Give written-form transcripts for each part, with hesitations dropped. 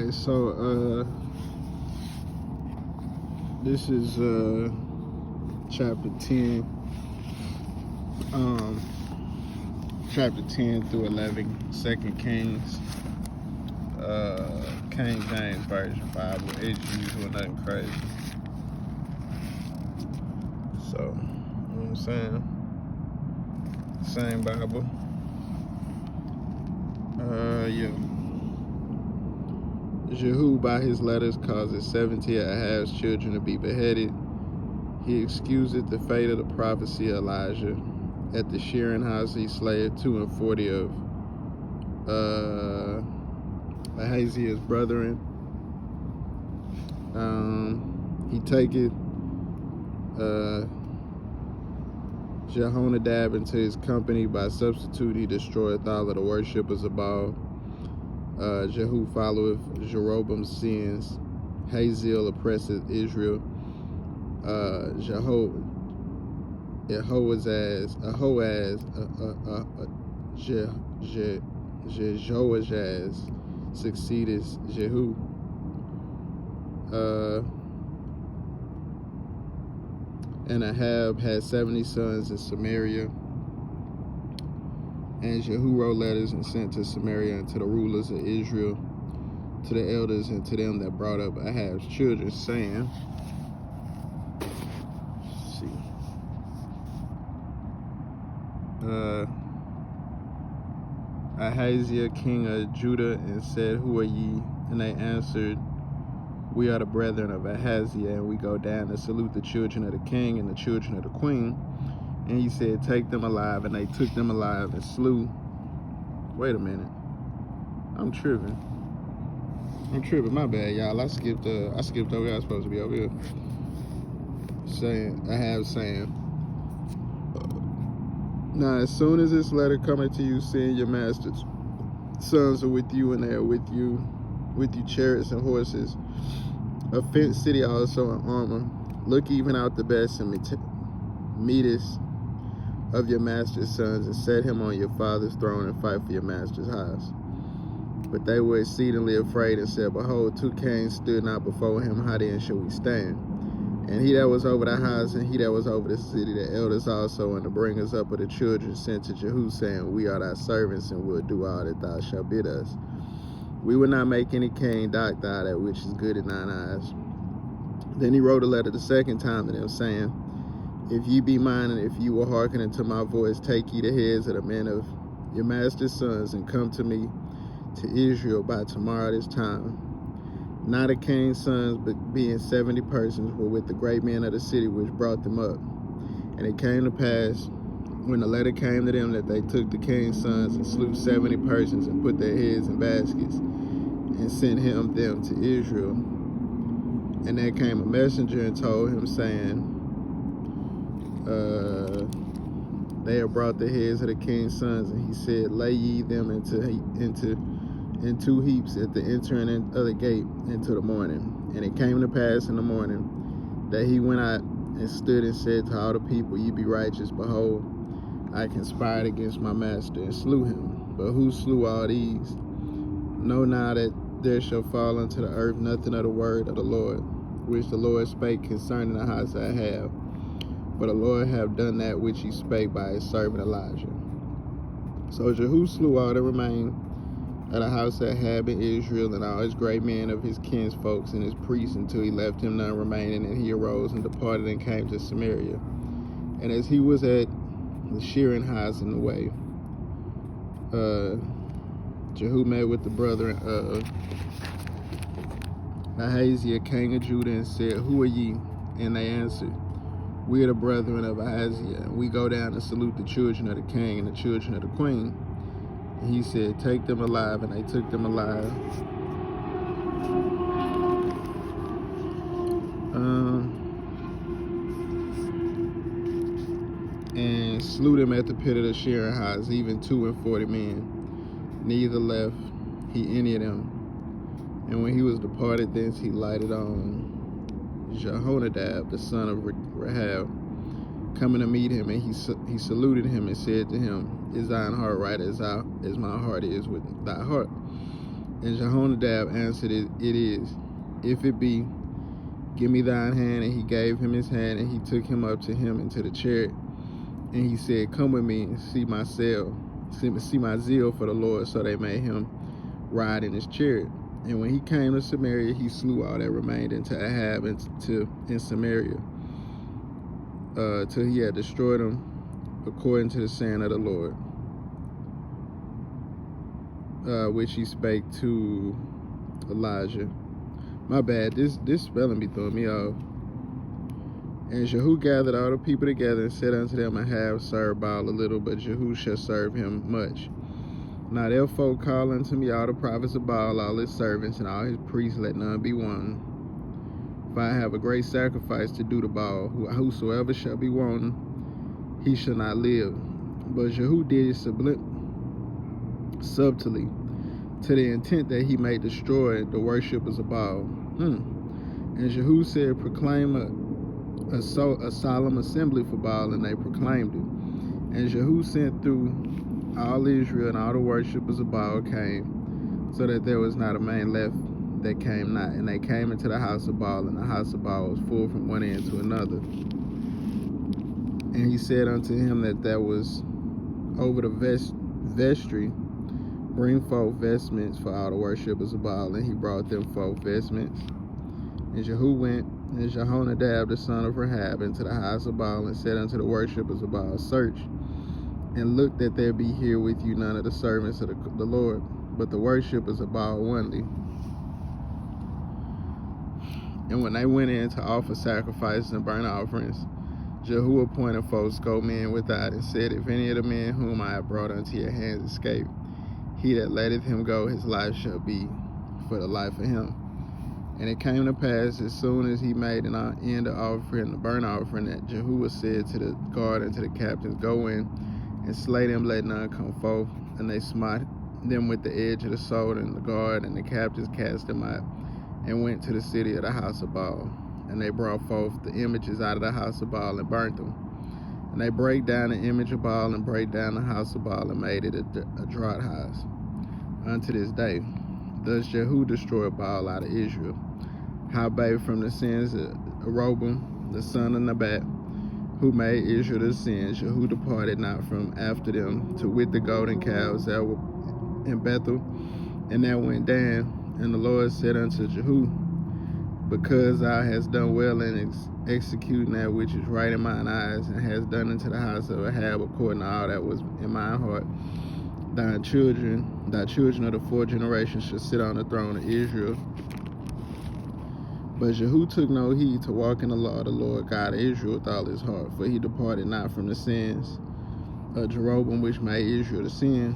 Alright, so this is chapter 10. Chapter 10 through 11, 2 Kings, King James Version Bible, as usual, nothing crazy. So, you know what I'm saying? Same Bible. Yeah. Jehu by his letters causes 70 of Ahab's children to be beheaded. He excuseth the fate of the prophecy of Elijah. At the shearing house he slayeth 42 of Ahaziah's brethren. He taketh Jehonadab into his company. By substitute he destroyeth all of the worshippers of Baal. Jehu followeth Jeroboam's sins. Hazael oppresseth Israel. Jehoahaz succeeded Jehu. And Ahab had 70 sons in Samaria. And Jehu wrote letters and sent to Samaria and to the rulers of Israel, to the elders and to them that brought up Ahab's children, saying, Ahaziah, king of Judah, and said, Who are ye? And they answered, We are the brethren of Ahaziah, and we go down to salute the children of the king and the children of the queen. And he said, Take them alive. And they took them alive and slew. Wait a minute. I'm tripping. My bad, y'all. I skipped over. I was supposed to be over here. Saying, Now, as soon as this letter cometh to you, saying your master's sons are with you, and they are with you chariots and horses, a fenced city also in armor. Look even out the best and meetest of your master's sons, and set him on your father's throne, and fight for your master's house. But they were exceedingly afraid, and said, Behold, 2 kings stood not before him, how then shall we stand? And he that was over the house, and he that was over the city, the elders also, and the bringers up of the children, sent to Jehu, saying, We are thy servants, and will do all that thou shalt bid us. We will not make any king dock thou that which is good in thine eyes. Then he wrote a letter the second time to them, saying, If ye be mine, and if ye will hearken unto my voice, take ye the heads of the men of your master's sons, and come to me to Israel by tomorrow this time. Not the king's sons, but being 70 persons, were with the great men of the city which brought them up. And it came to pass, when the letter came to them, that they took the king's sons and slew 70 persons, and put their heads in baskets, and sent them to Israel. And there came a messenger and told him, saying, They have brought the heads of the king's sons. And he said, Lay ye them in 2 heaps at the entering of the gate into the morning. And it came to pass in the morning that he went out and stood and said to all the people, Ye be righteous, behold, I conspired against my master and slew him. But who slew all these? Know now that there shall fall unto the earth nothing of the word of the Lord, which the Lord spake concerning the house of Ahab. For the Lord have done that which he spake by his servant Elijah. So Jehu slew all that remained at the house of Ahab in Israel, and all his great men of his kinsfolks and his priests, until he left him none remaining. And he arose and departed and came to Samaria. And as he was at the shearing house in the way, Jehu met with the brethren of Ahaziah, king of Judah, and said, Who are ye? And they answered, We are the brethren of Ahaziah, and we go down to salute the children of the king and the children of the queen. And he said, Take them alive. And they took them alive. And slew them at the pit of the shearing house, even 42 men. Neither left he any of them. And when he was departed thence, he lighted on Jehonadab, the son of Rahab, coming to meet him, and he saluted him and said to him, Is thine heart right as my heart is with thy heart? And Jehonadab answered, it is. If it be, give me thine hand. And he gave him his hand, and he took him up to him into the chariot. And he said, come with me and see my zeal for the Lord. So they made him ride in his chariot. And when he came to Samaria, he slew all that remained into Ahab in Samaria, till he had destroyed them according to the saying of the Lord, which he spake to Elijah. My bad, this spelling be throwing me off. And Jehu gathered all the people together and said unto them, Ahab served Baal a little, but Jehu shall serve him much. Now therefore call unto me all the prophets of Baal, all his servants, and all his priests, let none be wanting. For I have a great sacrifice to do to Baal. Whosoever shall be wanting, he shall not live. But Jehu did it subtly, to the intent that he may destroy the worshippers of Baal. And Jehu said, proclaim a solemn assembly for Baal, and they proclaimed it. And Jehu sent through all Israel, and all the worshippers of Baal came, so that there was not a man left that came not. And they came into the house of Baal, and the house of Baal was full from one end to another. And he said unto him that was over the vestry, bring forth vestments for all the worshippers of Baal. And he brought them forth vestments. And Jehu went, and Jehonadab the son of Rahab, into the house of Baal, and said unto the worshippers of Baal, search, and look that there be here with you none of the servants of the Lord, but the worshippers of Baal only. And when they went in to offer sacrifices and burnt offerings, Jehu appointed fourscore men without, and said, if any of the men whom I have brought unto your hands escape, he that letteth him go, his life shall be for the life of him. And it came to pass, as soon as he made an end of offering the burnt offering, that Jehu said to the guard and to the captains, go in and slay them, let none come forth. And they smote them with the edge of the sword, and the guard and the captains cast them out, and went to the city of the house of Baal. And they brought forth the images out of the house of Baal, and burnt them. And they brake down the image of Baal, and brake down the house of Baal, and made it a draught house unto this day. Thus Jehu destroyed Baal out of Israel. Howbeit from the sins of Jeroboam, the son of Nebat, who made Israel to sin, Jehu departed not from after them, to wit the golden calves that were in Bethel. And that went down. And the Lord said unto Jehu, because thou hast done well in executing that which is right in mine eyes, and hast done unto the house of Ahab according to all that was in mine heart, thy children of the fourth generation shall sit on the throne of Israel. But Jehu took no heed to walk in the law of the Lord God of Israel with all his heart, for he departed not from the sins of Jeroboam, which made Israel to sin.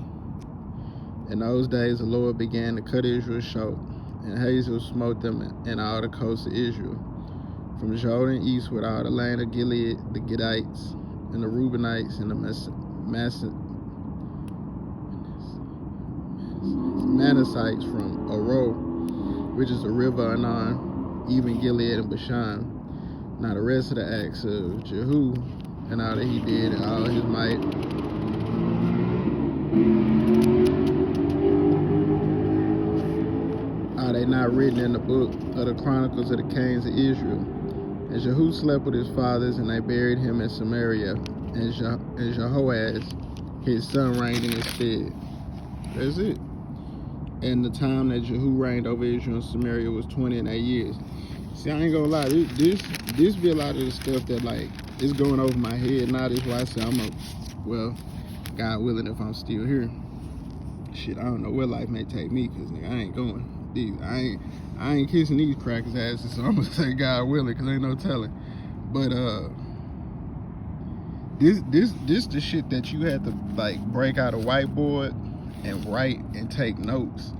In those days the Lord began to cut Israel short, and Hazael smote them in all the coasts of Israel, from Jordan eastward, all the land of Gilead, the Gadites, and the Reubenites, and the Manassites from Oro, which is the river Anon, even Gilead and Bashan. Now the rest of the acts of Jehu, and all that he did, and all his might, are they not written in the book of the Chronicles of the Kings of Israel? And Jehu slept with his fathers, and they buried him in Samaria, and Jehoaz, his son, reigned in his stead. That's it. And the time that Jehu reigned over Israel and Samaria was 28 years. See, I ain't gonna lie, this be a lot of the stuff that, like, is going over my head. Now that's why I say well, God willing, if I'm still here, shit, I don't know where life may take me, because nigga, I ain't going. I ain't kissing these crackers' asses, so I'm gonna say God willing, because ain't no telling. But this the shit that you had to, like, break out a whiteboard and write and take notes